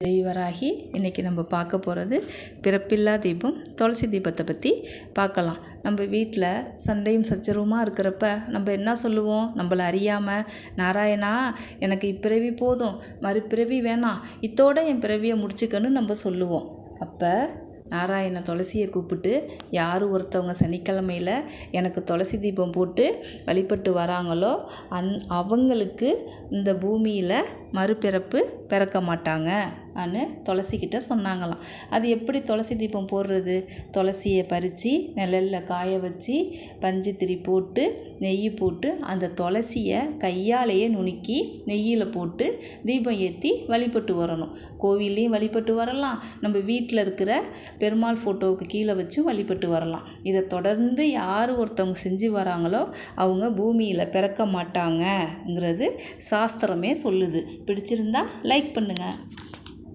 ஜெய் வராகி. இன்றைக்கி நம்ம பார்க்க போகிறது பிறப்பில்லா தீபம் துளசி தீபத்தை பற்றி பார்க்கலாம். நம்ம வீட்டில் சண்டையும் சச்சரவுமாக இருக்கிறப்ப நம்ம என்ன சொல்லுவோம்? நம்மளை அறியாமல், நாராயணா எனக்கு இப்பிறவி போதும், மறுபிறவி வேணாம், இத்தோட என் பிறவியை முடிச்சுக்கன்னு நம்ம சொல்லுவோம். அப்போ நாராயண துளசியை கூப்பிட்டு யார் ஒருத்தவங்க சனிக்கிழமையில் எனக்கு துளசி தீபம் போட்டு வழிபட்டு வராங்களோ அவங்களுக்கு இந்த பூமியில் மறுபிறப்பு பிறக்க மாட்டாங்க அன்னு துளசிக்கிட்ட சொன்னாங்களாம். அது எப்படி துளசி தீபம் போடுறது? துளசியை பறித்து நிழலில் காய வச்சு பஞ்சுத்திரி போட்டு நெய் போட்டு அந்த துளசியை கையாலேயே நுணுக்கி நெய்யில் போட்டு தீபம் ஏற்றி வழிபட்டு வரணும். கோவில்லையும் வழிபட்டு வரலாம், நம்ம வீட்டில் இருக்கிற பெருமாள் ஃபோட்டோவுக்கு கீழே வச்சு வழிபட்டு வரலாம். இதை தொடர்ந்து யார் ஒருத்தவங்க செஞ்சு வராங்களோ அவங்க பூமியில் பிறக்க மாட்டாங்கங்கிறது சாஸ்திரமே சொல்லுது. பிடிச்சிருந்தா லைக் பண்ணுங்கள்.